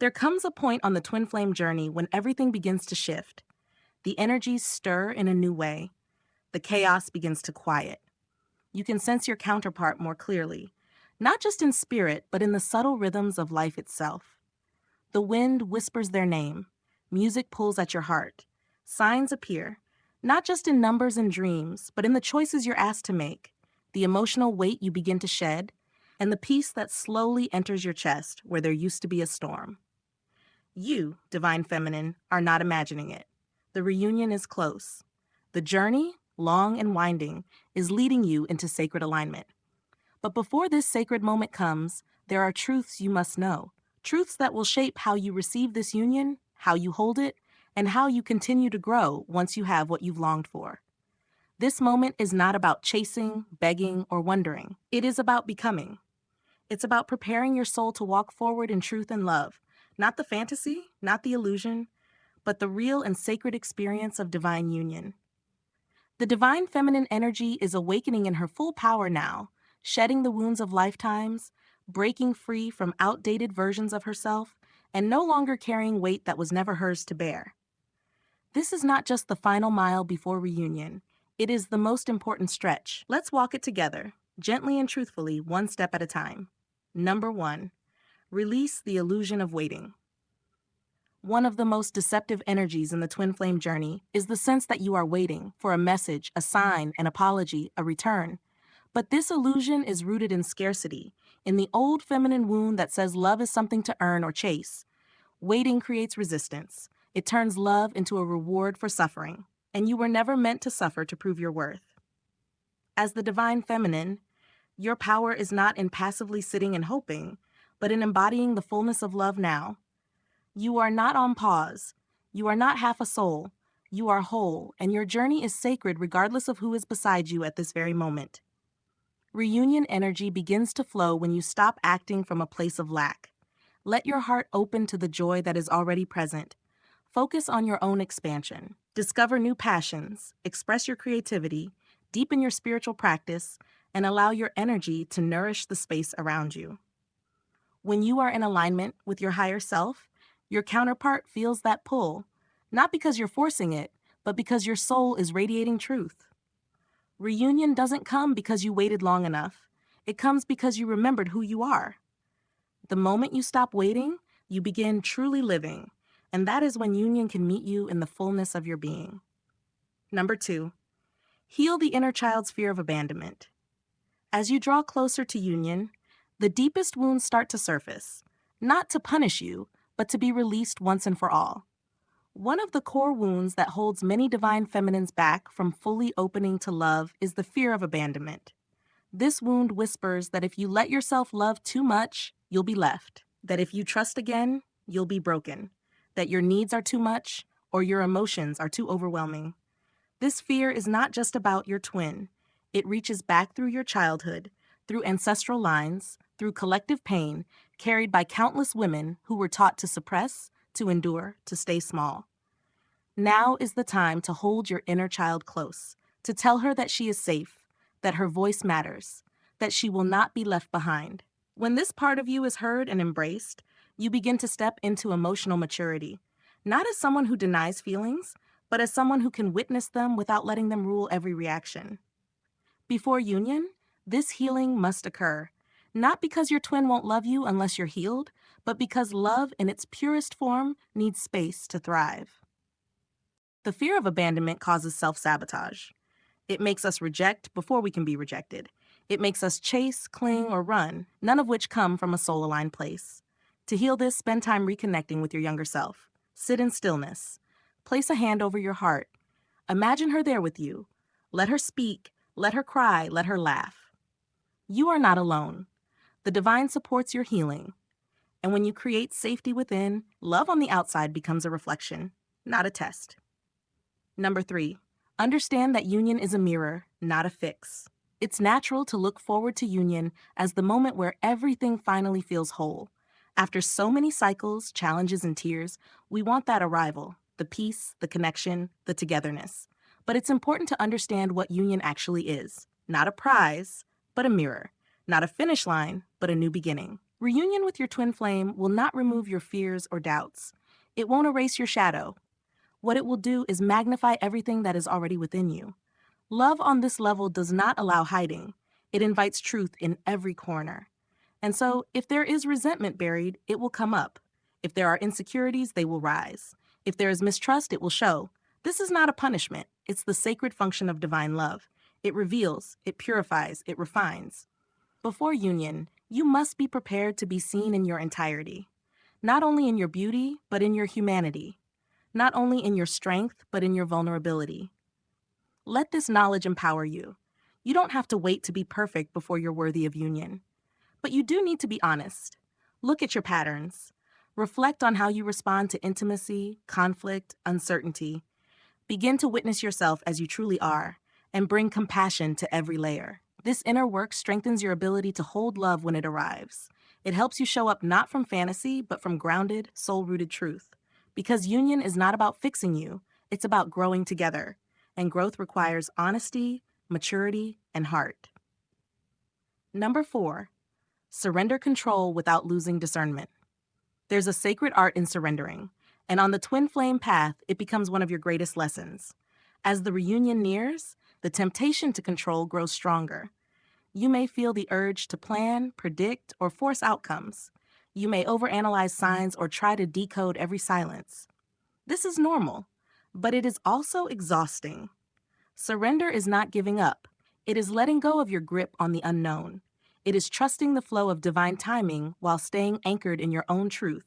There comes a point on the twin flame journey when everything begins to shift. The energies stir in a new way. The chaos begins to quiet. You can sense your counterpart more clearly, not just in spirit, but in the subtle rhythms of life itself. The wind whispers their name. Music pulls at your heart. Signs appear, not just in numbers and dreams, but in the choices you're asked to make, the emotional weight you begin to shed, and the peace that slowly enters your chest where there used to be a storm. You, Divine Feminine, are not imagining it. The reunion is close. The journey, long and winding, is leading you into sacred alignment. But before this sacred moment comes, there are truths you must know. Truths that will shape how you receive this union, how you hold it, and how you continue to grow once you have what you've longed for. This moment is not about chasing, begging, or wondering. It is about becoming. It's about preparing your soul to walk forward in truth and love, not the fantasy, not the illusion, but the real and sacred experience of divine union. The divine feminine energy is awakening in her full power now, shedding the wounds of lifetimes, breaking free from outdated versions of herself, and no longer carrying weight that was never hers to bear. This is not just the final mile before reunion. It is the most important stretch. Let's walk it together, gently and truthfully, one step at a time. Number 1, release the illusion of waiting. One of the most deceptive energies in the twin flame journey is the sense that you are waiting for a message, a sign, an apology, a return. But this illusion is rooted in scarcity, in the old feminine wound that says love is something to earn or chase. Waiting creates resistance. It turns love into a reward for suffering, and you were never meant to suffer to prove your worth. As the divine feminine, your power is not in passively sitting and hoping, but in embodying the fullness of love now. You are not on pause. You are not half a soul. You are whole, and your journey is sacred regardless of who is beside you at this very moment. Reunion energy begins to flow when you stop acting from a place of lack. Let your heart open to the joy that is already present. Focus on your own expansion. Discover new passions, express your creativity, deepen your spiritual practice, and allow your energy to nourish the space around you. When you are in alignment with your higher self, your counterpart feels that pull, not because you're forcing it, but because your soul is radiating truth. Reunion doesn't come because you waited long enough. It comes because you remembered who you are. The moment you stop waiting, you begin truly living, and that is when union can meet you in the fullness of your being. Number 2, heal the inner child's fear of abandonment. As you draw closer to union, the deepest wounds start to surface, not to punish you, but to be released once and for all. One of the core wounds that holds many divine feminines back from fully opening to love is the fear of abandonment. This wound whispers that if you let yourself love too much, you'll be left. That if you trust again, you'll be broken. That your needs are too much or your emotions are too overwhelming. This fear is not just about your twin. It reaches back through your childhood, through ancestral lines, through collective pain carried by countless women who were taught to suppress, to endure, to stay small. Now is the time to hold your inner child close, to tell her that she is safe, that her voice matters, that she will not be left behind. When this part of you is heard and embraced, you begin to step into emotional maturity, not as someone who denies feelings, but as someone who can witness them without letting them rule every reaction. Before union, this healing must occur, not because your twin won't love you unless you're healed, but because love in its purest form needs space to thrive. The fear of abandonment causes self-sabotage. It makes us reject before we can be rejected. It makes us chase, cling, or run, none of which come from a soul-aligned place. To heal this, spend time reconnecting with your younger self. Sit in stillness. Place a hand over your heart. Imagine her there with you. Let her speak, let her cry, let her laugh. You are not alone. The divine supports your healing. And when you create safety within, love on the outside becomes a reflection, not a test. Number 3, understand that union is a mirror, not a fix. It's natural to look forward to union as the moment where everything finally feels whole. After so many cycles, challenges, and tears, we want that arrival, the peace, the connection, the togetherness. But it's important to understand what union actually is. Not a prize, but a mirror. Not a finish line, but a new beginning. Reunion with your twin flame will not remove your fears or doubts. It won't erase your shadow. What it will do is magnify everything that is already within you. Love on this level does not allow hiding. It invites truth in every corner. And so, if there is resentment buried, it will come up. If there are insecurities, they will rise. If there is mistrust, it will show. This is not a punishment. It's the sacred function of divine love. It reveals, it purifies, it refines. Before union, you must be prepared to be seen in your entirety. Not only in your beauty, but in your humanity. Not only in your strength, but in your vulnerability. Let this knowledge empower you. You don't have to wait to be perfect before you're worthy of union. But you do need to be honest. Look at your patterns. Reflect on how you respond to intimacy, conflict, uncertainty. Begin to witness yourself as you truly are, and bring compassion to every layer. This inner work strengthens your ability to hold love when it arrives. It helps you show up not from fantasy, but from grounded, soul-rooted truth. Because union is not about fixing you, it's about growing together. And growth requires honesty, maturity, and heart. Number 4, surrender control without losing discernment. There's a sacred art in surrendering, and on the twin flame path, it becomes one of your greatest lessons. As the reunion nears, the temptation to control grows stronger. You may feel the urge to plan, predict, or force outcomes. You may overanalyze signs or try to decode every silence. This is normal, but it is also exhausting. Surrender is not giving up. It is letting go of your grip on the unknown. It is trusting the flow of divine timing while staying anchored in your own truth.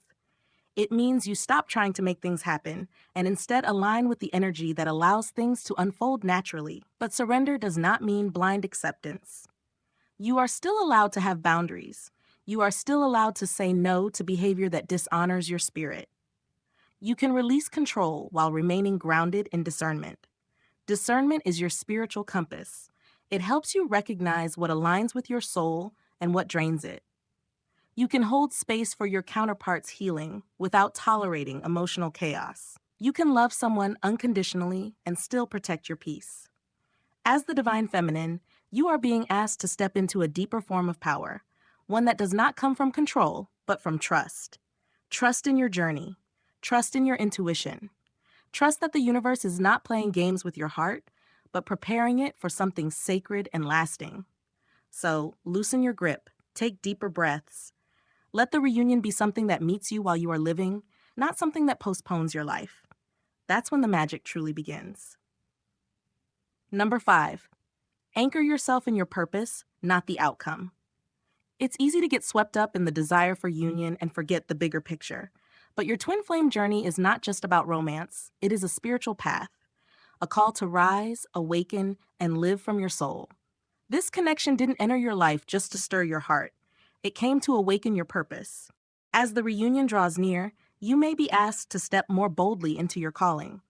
It means you stop trying to make things happen and instead align with the energy that allows things to unfold naturally. But surrender does not mean blind acceptance. You are still allowed to have boundaries. You are still allowed to say no to behavior that dishonors your spirit. You can release control while remaining grounded in discernment. Discernment is your spiritual compass. It helps you recognize what aligns with your soul and what drains it. You can hold space for your counterpart's healing without tolerating emotional chaos. You can love someone unconditionally and still protect your peace. As the divine feminine, you are being asked to step into a deeper form of power, one that does not come from control, but from trust. Trust in your journey. Trust in your intuition. Trust that the universe is not playing games with your heart, but preparing it for something sacred and lasting. So, loosen your grip, take deeper breaths. Let the reunion be something that meets you while you are living, not something that postpones your life. That's when the magic truly begins. Number 5, anchor yourself in your purpose, not the outcome. It's easy to get swept up in the desire for union and forget the bigger picture. But your twin flame journey is not just about romance, it is a spiritual path, a call to rise, awaken, and live from your soul. This connection didn't enter your life just to stir your heart. It came to awaken your purpose. As the reunion draws near, you may be asked to step more boldly into your calling.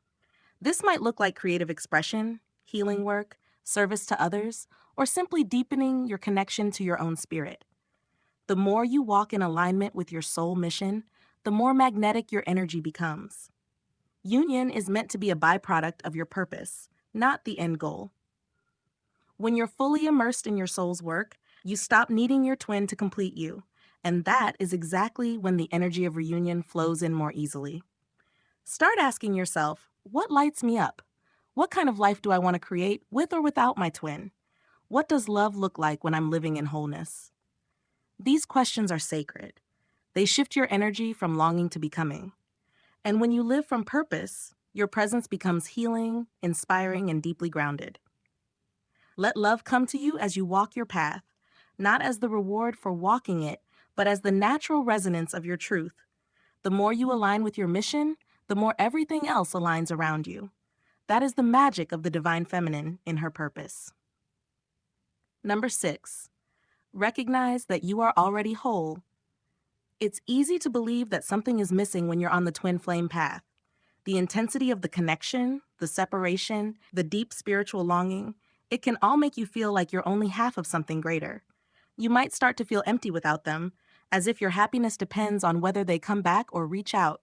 This might look like creative expression, healing work, service to others, or simply deepening your connection to your own spirit. The more you walk in alignment with your soul mission, the more magnetic your energy becomes. Union is meant to be a byproduct of your purpose, not the end goal. When you're fully immersed in your soul's work, you stop needing your twin to complete you, and that is exactly when the energy of reunion flows in more easily. Start asking yourself, what lights me up? What kind of life do I want to create with or without my twin? What does love look like when I'm living in wholeness? These questions are sacred. They shift your energy from longing to becoming. And when you live from purpose, your presence becomes healing, inspiring, and deeply grounded. Let love come to you as you walk your path, not as the reward for walking it, but as the natural resonance of your truth. The more you align with your mission, the more everything else aligns around you. That is the magic of the divine feminine in her purpose. Number 6, recognize that you are already whole. It's easy to believe that something is missing when you're on the twin flame path. The intensity of the connection, the separation, the deep spiritual longing, it can all make you feel like you're only half of something greater. You might start to feel empty without them, as if your happiness depends on whether they come back or reach out.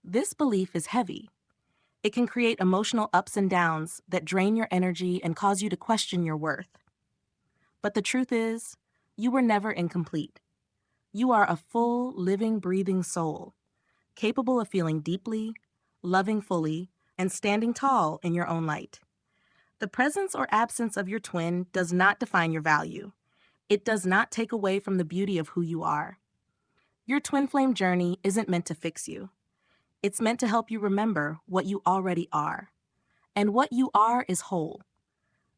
This belief is heavy. It can create emotional ups and downs that drain your energy and cause you to question your worth. But the truth is, you were never incomplete. You are a full, living, breathing soul, capable of feeling deeply, loving fully, and standing tall in your own light. The presence or absence of your twin does not define your value. It does not take away from the beauty of who you are. Your twin flame journey isn't meant to fix you. It's meant to help you remember what you already are. And what you are is whole.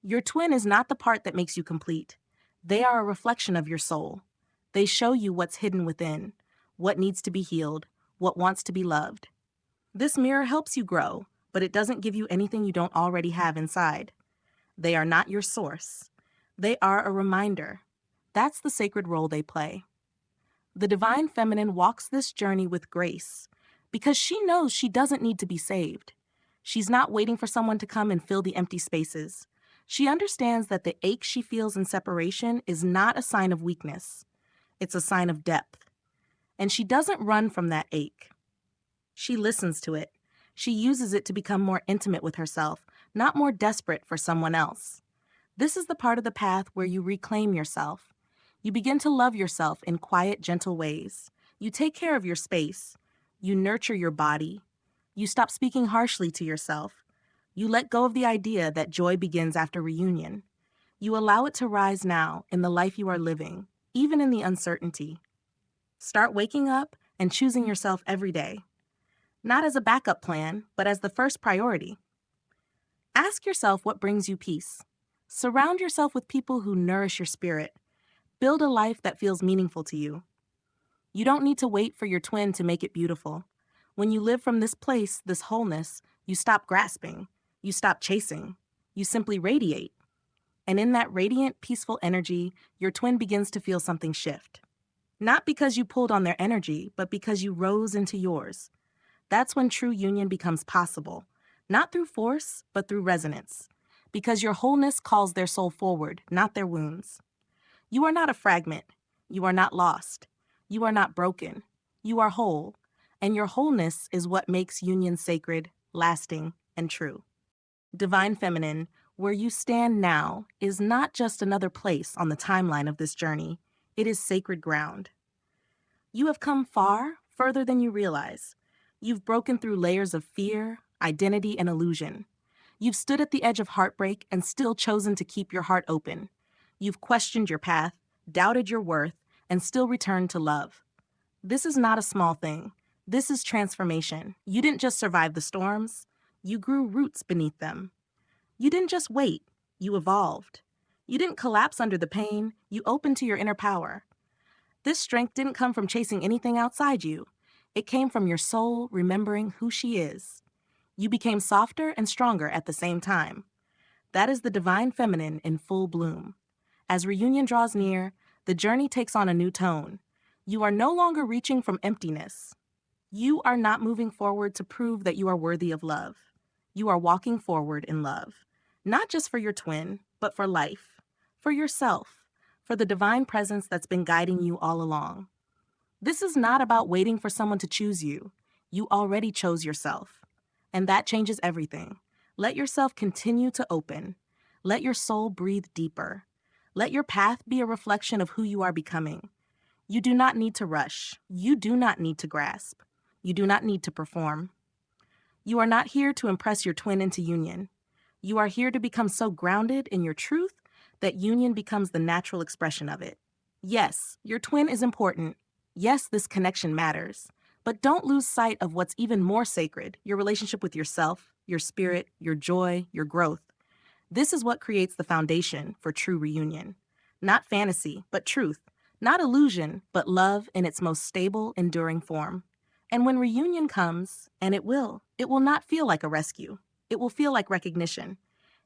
Your twin is not the part that makes you complete. They are a reflection of your soul. They show you what's hidden within, what needs to be healed, what wants to be loved. This mirror helps you grow, but it doesn't give you anything you don't already have inside. They are not your source. They are a reminder. That's the sacred role they play. The divine feminine walks this journey with grace because she knows she doesn't need to be saved. She's not waiting for someone to come and fill the empty spaces. She understands that the ache she feels in separation is not a sign of weakness. It's a sign of depth. And she doesn't run from that ache. She listens to it. She uses it to become more intimate with herself, not more desperate for someone else. This is the part of the path where you reclaim yourself. You begin to love yourself in quiet, gentle ways. You take care of your space. You nurture your body. You stop speaking harshly to yourself. You let go of the idea that joy begins after reunion. You allow it to rise now in the life you are living, even in the uncertainty. Start waking up and choosing yourself every day. Not as a backup plan, but as the first priority. Ask yourself what brings you peace. Surround yourself with people who nourish your spirit. Build a life that feels meaningful to you. You don't need to wait for your twin to make it beautiful. When you live from this place, this wholeness, you stop grasping. You stop chasing. You simply radiate. And in that radiant, peaceful energy, your twin begins to feel something shift. Not because you pulled on their energy, but because you rose into yours. That's when true union becomes possible. Not through force, but through resonance. Because your wholeness calls their soul forward, not their wounds. You are not a fragment. You are not lost. You are not broken. You are whole. And your wholeness is what makes union sacred, lasting, and true. Divine Feminine, where you stand now, is not just another place on the timeline of this journey. It is sacred ground. You have come far, further than you realize. You've broken through layers of fear, identity, and illusion. You've stood at the edge of heartbreak and still chosen to keep your heart open. You've questioned your path, doubted your worth, and still returned to love. This is not a small thing. This is transformation. You didn't just survive the storms. You grew roots beneath them. You didn't just wait. You evolved. You didn't collapse under the pain. You opened to your inner power. This strength didn't come from chasing anything outside you. It came from your soul remembering who she is. You became softer and stronger at the same time. That is the divine feminine in full bloom. As reunion draws near, the journey takes on a new tone. You are no longer reaching from emptiness. You are not moving forward to prove that you are worthy of love. You are walking forward in love, not just for your twin, but for life, for yourself, for the divine presence that's been guiding you all along. This is not about waiting for someone to choose you. You already chose yourself. And that changes everything. Let yourself continue to open. Let your soul breathe deeper. Let your path be a reflection of who you are becoming. You do not need to rush. You do not need to grasp. You do not need to perform. You are not here to impress your twin into union. You are here to become so grounded in your truth that union becomes the natural expression of it. Yes, your twin is important. Yes, this connection matters. But don't lose sight of what's even more sacred, your relationship with yourself, your spirit, your joy, your growth. This is what creates the foundation for true reunion. Not fantasy, but truth. Not illusion, but love in its most stable, enduring form. And when reunion comes, and it will not feel like a rescue. It will feel like recognition.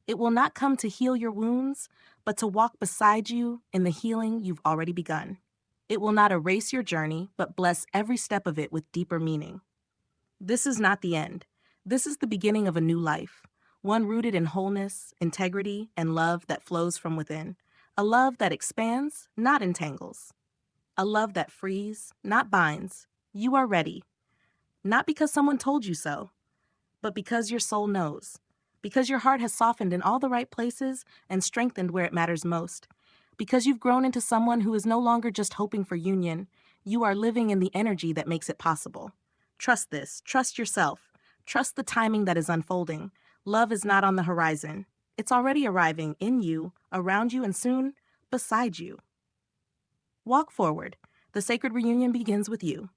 It will not come to heal your wounds, but to walk beside you in the healing you've already begun. It will not erase your journey, but bless every step of it with deeper meaning. This is not the end. This is the beginning of a new life, one rooted in wholeness, integrity, and love that flows from within. A love that expands, not entangles. A love that frees, not binds. You are ready. Not because someone told you so, but because your soul knows. Because your heart has softened in all the right places and strengthened where it matters most. Because you've grown into someone who is no longer just hoping for union. You are living in the energy that makes it possible. Trust this. Trust yourself. Trust the timing that is unfolding. Love is not on the horizon. It's already arriving in you, around you, and soon beside you. Walk forward. The sacred reunion begins with you.